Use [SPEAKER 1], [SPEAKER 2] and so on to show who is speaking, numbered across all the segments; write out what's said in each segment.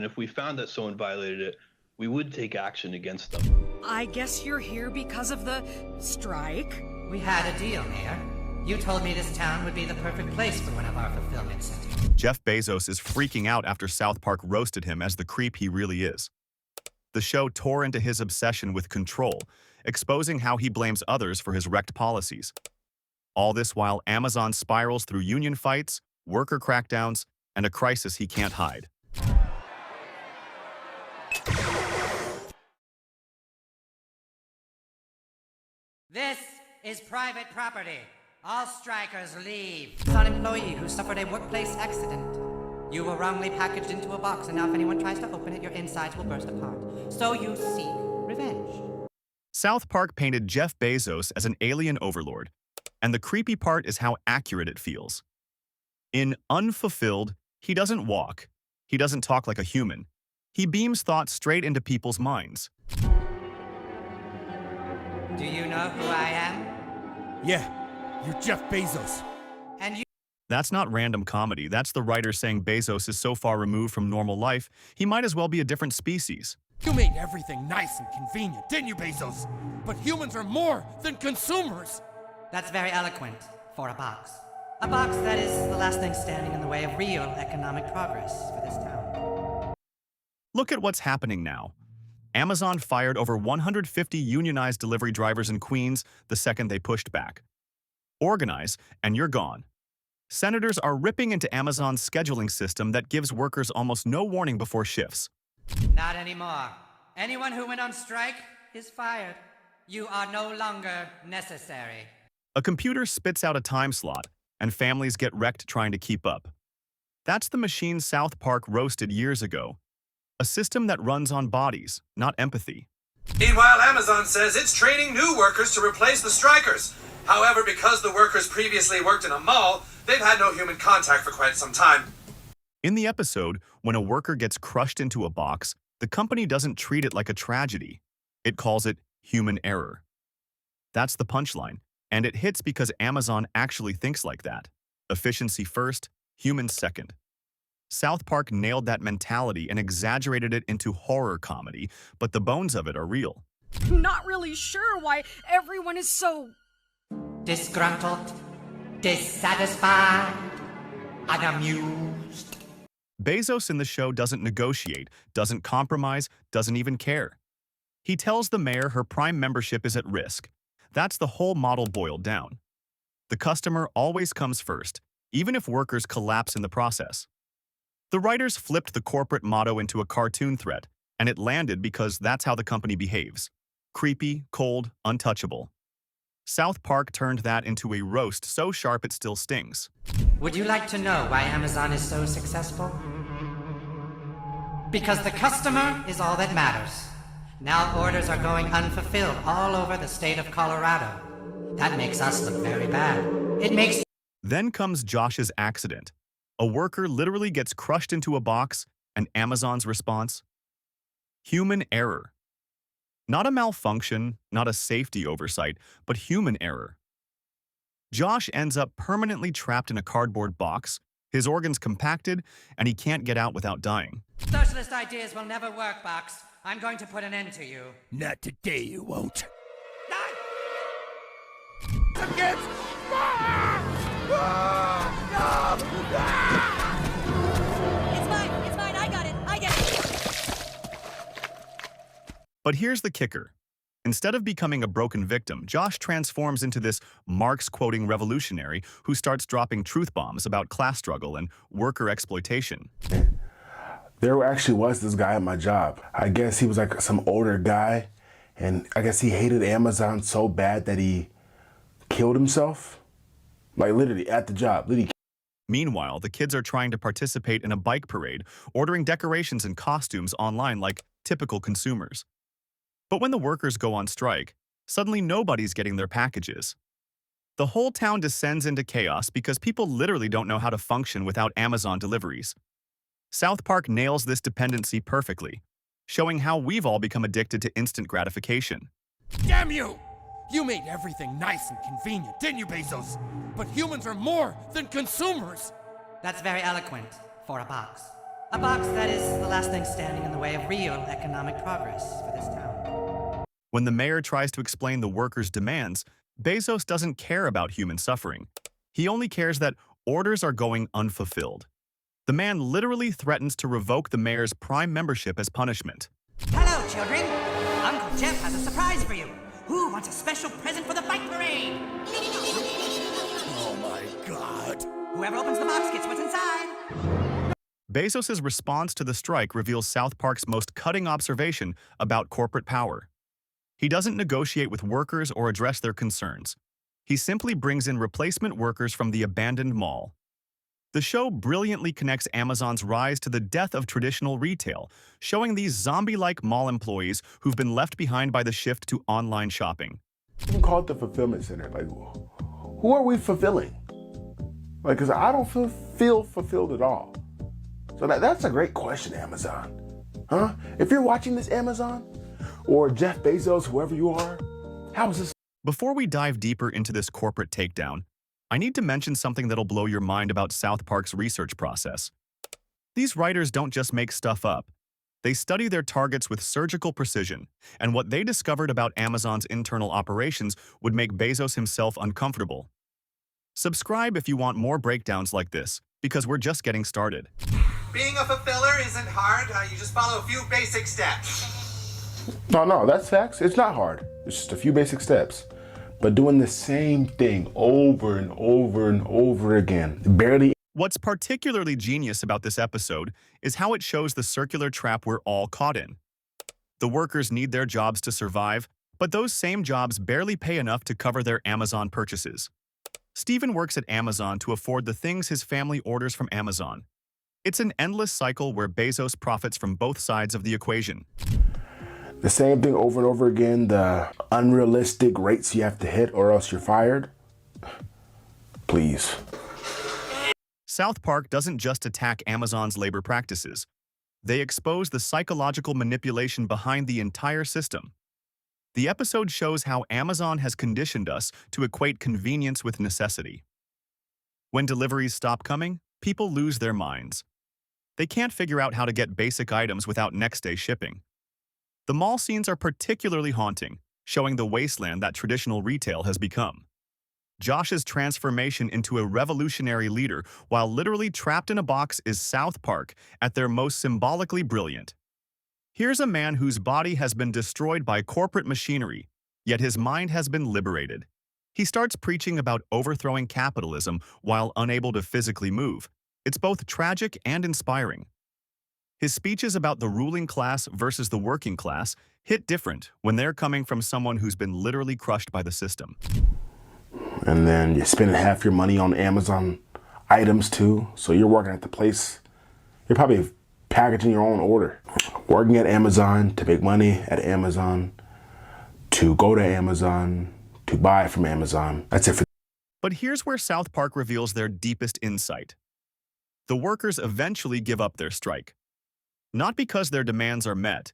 [SPEAKER 1] And if we found that someone violated it, we would take action against them.
[SPEAKER 2] I guess you're here because of the strike?
[SPEAKER 3] We had a deal, Mayor. You told me this town would be the perfect place for one of our fulfillment centers.
[SPEAKER 4] Jeff Bezos is freaking out after South Park roasted him as the creep he really is. The show tore into his obsession with control, exposing how he blames others for his wrecked policies. All this while Amazon spirals through union fights, worker crackdowns, and a crisis he can't hide.
[SPEAKER 3] This is private property. All strikers leave. It's an employee who suffered a workplace accident. You were wrongly packaged into a box, and now if anyone tries to open it, your insides will burst apart. So you seek revenge.
[SPEAKER 4] South Park painted Jeff Bezos as an alien overlord, and the creepy part is how accurate it feels. In Unfulfilled, he doesn't walk. He doesn't talk like a human. He beams thoughts straight into people's minds.
[SPEAKER 3] Do you know who I am?
[SPEAKER 5] Yeah, you're Jeff Bezos.
[SPEAKER 3] And you...
[SPEAKER 4] That's not random comedy. That's the writer saying Bezos is so far removed from normal life, he might as well be a different species.
[SPEAKER 5] You made everything nice and convenient, didn't you, Bezos? But humans are more than consumers.
[SPEAKER 3] That's very eloquent for a box. A box that is the last thing standing in the way of real economic progress for this town.
[SPEAKER 4] Look at what's happening now. Amazon fired over 150 unionized delivery drivers in Queens the second they pushed back. Organize, and you're gone. Senators are ripping into Amazon's scheduling system that gives workers almost no warning before shifts.
[SPEAKER 3] Not anymore. Anyone who went on strike is fired. You are no longer necessary.
[SPEAKER 4] A computer spits out a time slot, and families get wrecked trying to keep up. That's the machine South Park roasted years ago. A system that runs on bodies, not empathy.
[SPEAKER 6] Meanwhile, Amazon says it's training new workers to replace the strikers. However, because the workers previously worked in a mall, they've had no human contact for quite some time.
[SPEAKER 4] In the episode, when a worker gets crushed into a box, the company doesn't treat it like a tragedy. It calls it human error. That's the punchline, and it hits because Amazon actually thinks like that. Efficiency first, humans second. South Park nailed that mentality and exaggerated it into horror comedy, but the bones of it are real.
[SPEAKER 2] Not really sure why everyone is so...
[SPEAKER 3] Disgruntled, dissatisfied, unamused.
[SPEAKER 4] Bezos in the show doesn't negotiate, doesn't compromise, doesn't even care. He tells the mayor her Prime membership is at risk. That's the whole model boiled down. The customer always comes first, even if workers collapse in the process. The writers flipped the corporate motto into a cartoon threat, and it landed because that's how the company behaves. Creepy, cold, untouchable. South Park turned that into a roast so sharp it still stings.
[SPEAKER 3] Would you like to know why Amazon is so successful? Because the customer is all that matters. Now orders are going unfulfilled all over the state of Colorado. That makes us look very bad. It makes...
[SPEAKER 4] Then comes Josh's accident. A worker literally gets crushed into a box, and Amazon's response? Human error. Not a malfunction, not a safety oversight, but human error. Josh ends up permanently trapped in a cardboard box, his organs compacted, and he can't get out without dying.
[SPEAKER 3] Socialist ideas will never work, Box. I'm going to put an end to you.
[SPEAKER 5] Not today, you won't.
[SPEAKER 6] Against...
[SPEAKER 2] It's mine, I got it.
[SPEAKER 4] But here's the kicker. Instead of becoming a broken victim, Josh transforms into this Marx-quoting revolutionary who starts dropping truth bombs about class struggle and worker exploitation.
[SPEAKER 7] There actually was this guy at my job. I guess he was like some older guy, and I guess he hated Amazon so bad that he killed himself. Like literally at the job. Literally.
[SPEAKER 4] Meanwhile, the kids are trying to participate in a bike parade, ordering decorations and costumes online like typical consumers. But when the workers go on strike, suddenly nobody's getting their packages. The whole town descends into chaos because people literally don't know how to function without Amazon deliveries. South Park nails this dependency perfectly, showing how we've all become addicted to instant gratification.
[SPEAKER 5] Damn you! You made everything nice and convenient, didn't you, Bezos? But humans are more than consumers.
[SPEAKER 3] That's very eloquent for a box. A box that is the last thing standing in the way of real economic progress for this town.
[SPEAKER 4] When the mayor tries to explain the workers' demands, Bezos doesn't care about human suffering. He only cares that orders are going unfulfilled. The man literally threatens to revoke the mayor's Prime membership as punishment.
[SPEAKER 3] Hello, children. Uncle Jeff has a surprise for you. Who wants a special present for the bike parade?
[SPEAKER 5] Oh my god.
[SPEAKER 3] Whoever opens the box gets what's inside.
[SPEAKER 4] Bezos' response to the strike reveals South Park's most cutting observation about corporate power. He doesn't negotiate with workers or address their concerns. He simply brings in replacement workers from the abandoned mall. The show brilliantly connects Amazon's rise to the death of traditional retail, showing these zombie-like mall employees who've been left behind by the shift to online shopping.
[SPEAKER 7] You can call it the fulfillment center. Like, who are we fulfilling? Like, because I don't feel fulfilled at all. So that's a great question, Amazon. Huh? If you're watching this, Amazon, or Jeff Bezos, whoever you are, how is this?
[SPEAKER 4] Before we dive deeper into this corporate takedown, I need to mention something that'll blow your mind about South Park's research process. These writers don't just make stuff up. They study their targets with surgical precision, and what they discovered about Amazon's internal operations would make Bezos himself uncomfortable. Subscribe if you want more breakdowns like this, because we're just getting started.
[SPEAKER 6] Being a fulfiller isn't hard. You just follow a few basic steps.
[SPEAKER 7] No, that's facts. It's not hard. It's just a few basic steps. But doing the same thing over and over and over again, barely.
[SPEAKER 4] What's particularly genius about this episode is how it shows the circular trap we're all caught in. The workers need their jobs to survive, but those same jobs barely pay enough to cover their Amazon purchases. Steven works at Amazon to afford the things his family orders from Amazon. It's an endless cycle where Bezos profits from both sides of the equation.
[SPEAKER 7] The same thing over and over again, the unrealistic rates you have to hit or else you're fired. Please.
[SPEAKER 4] South Park doesn't just attack Amazon's labor practices. They expose the psychological manipulation behind the entire system. The episode shows how Amazon has conditioned us to equate convenience with necessity. When deliveries stop coming, people lose their minds. They can't figure out how to get basic items without next-day shipping. The mall scenes are particularly haunting, showing the wasteland that traditional retail has become. Josh's transformation into a revolutionary leader while literally trapped in a box is South Park at their most symbolically brilliant. Here's a man whose body has been destroyed by corporate machinery, yet his mind has been liberated. He starts preaching about overthrowing capitalism while unable to physically move. It's both tragic and inspiring. His speeches about the ruling class versus the working class hit different when they're coming from someone who's been literally crushed by the system.
[SPEAKER 7] And then you're spending half your money on Amazon items too. So you're working at the place. You're probably packaging your own order. Working at Amazon to make money at Amazon, to go to Amazon, to buy from Amazon. That's it for.
[SPEAKER 4] But here's where South Park reveals their deepest insight. The workers eventually give up their strike. Not because their demands are met,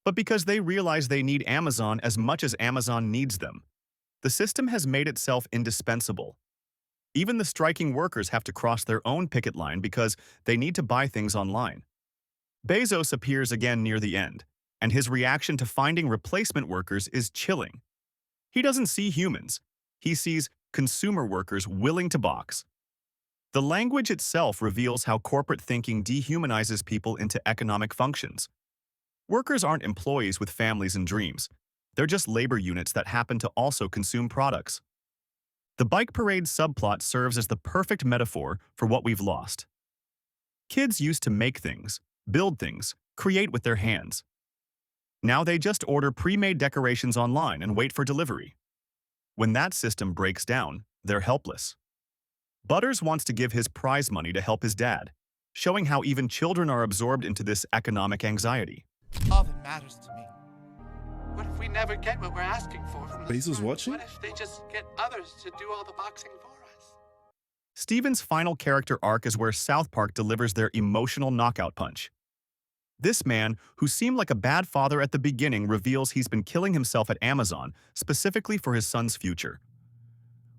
[SPEAKER 4] but because they realize they need Amazon as much as Amazon needs them. The system has made itself indispensable. Even the striking workers have to cross their own picket line because they need to buy things online. Bezos appears again near the end, and his reaction to finding replacement workers is chilling. He doesn't see humans. He sees consumer workers willing to box. The language itself reveals how corporate thinking dehumanizes people into economic functions. Workers aren't employees with families and dreams. They're just labor units that happen to also consume products. The bike parade subplot serves as the perfect metaphor for what we've lost. Kids used to make things, build things, create with their hands. Now they just order pre-made decorations online and wait for delivery. When that system breaks down, they're helpless. Butters wants to give his prize money to help his dad, showing how even children are absorbed into this economic anxiety.
[SPEAKER 5] All that matters to me. What if we never get what we're asking for from the
[SPEAKER 8] Bezos
[SPEAKER 5] start?
[SPEAKER 8] watching?
[SPEAKER 5] What if they just get others to do all the boxing for us?
[SPEAKER 4] Steven's final character arc is where South Park delivers their emotional knockout punch. This man, who seemed like a bad father at the beginning, reveals he's been killing himself at Amazon, specifically for his son's future.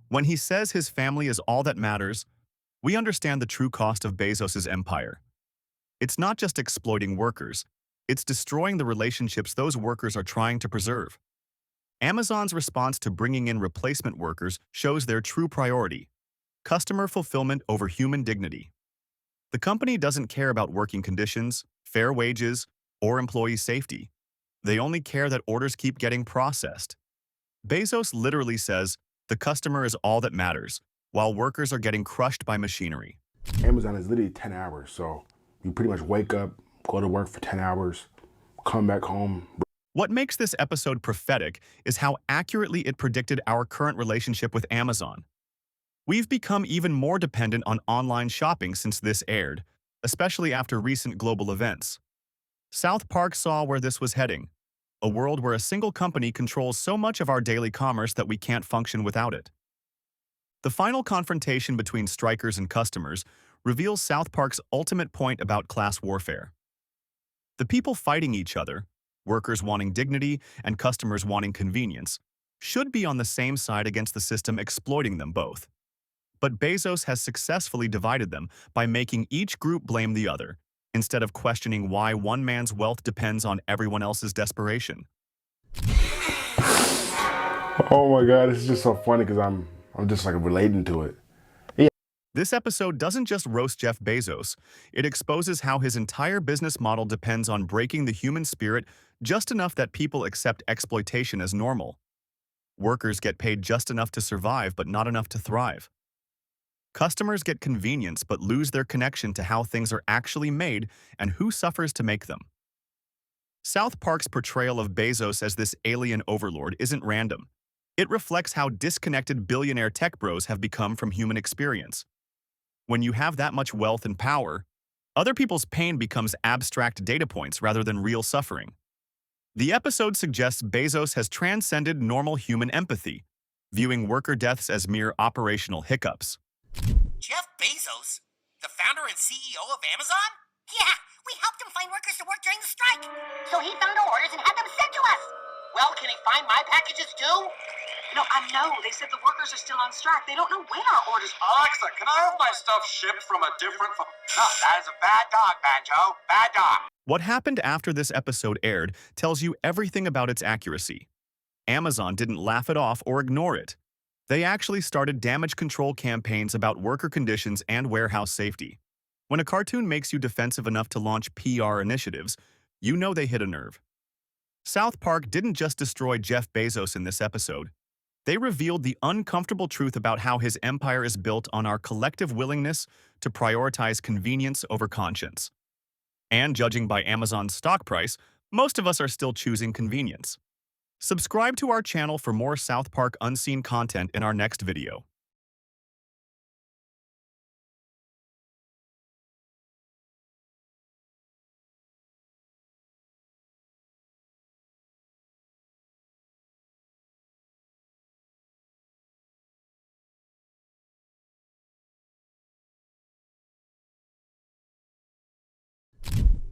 [SPEAKER 4] When he says his family is all that matters, we understand the true cost of Bezos' empire. It's not just exploiting workers, it's destroying the relationships those workers are trying to preserve. Amazon's response to bringing in replacement workers shows their true priority: customer fulfillment over human dignity. The company doesn't care about working conditions, fair wages, or employee safety. They only care that orders keep getting processed. Bezos literally says, "The customer is all that matters," while workers are getting crushed by machinery.
[SPEAKER 7] Amazon is literally 10 hours, so you pretty much wake up, go to work for 10 hours, come back home.
[SPEAKER 4] What makes this episode prophetic is how accurately it predicted our current relationship with Amazon. We've become even more dependent on online shopping since this aired, especially after recent global events. South Park saw where this was heading: a world where a single company controls so much of our daily commerce that we can't function without it. The final confrontation between strikers and customers reveals South Park's ultimate point about class warfare. The people fighting each other, workers wanting dignity and customers wanting convenience, should be on the same side against the system exploiting them both. But Bezos has successfully divided them by making each group blame the other, instead of questioning why one man's wealth depends on everyone else's desperation.
[SPEAKER 7] Oh my God, it's just so funny because I'm just like relating to it.
[SPEAKER 4] This episode doesn't just roast Jeff Bezos, it exposes how his entire business model depends on breaking the human spirit just enough that people accept exploitation as normal. Workers get paid just enough to survive but not enough to thrive. Customers get convenience but lose their connection to how things are actually made and who suffers to make them. South Park's portrayal of Bezos as this alien overlord isn't random. It reflects how disconnected billionaire tech bros have become from human experience. When you have that much wealth and power, other people's pain becomes abstract data points rather than real suffering. The episode suggests Bezos has transcended normal human empathy, viewing worker deaths as mere operational hiccups.
[SPEAKER 8] Jeff Bezos? The founder and CEO of Amazon? Yeah, we helped him find workers to work during the strike. So he found our orders and had them sent to us. Well, can he find my packages too?
[SPEAKER 2] No, they said the workers are still on strike. They don't know when our orders...
[SPEAKER 6] Alexa, can I have my stuff shipped from a different... No, that is a bad dog, Banjo. Bad dog.
[SPEAKER 4] What happened after this episode aired tells you everything about its accuracy. Amazon didn't laugh it off or ignore it. They actually started damage control campaigns about worker conditions and warehouse safety. When a cartoon makes you defensive enough to launch PR initiatives, you know they hit a nerve. South Park didn't just destroy Jeff Bezos in this episode. They revealed the uncomfortable truth about how his empire is built on our collective willingness to prioritize convenience over conscience. And judging by Amazon's stock price, most of us are still choosing convenience. Subscribe to our channel for more South Park Unseen content in our next video.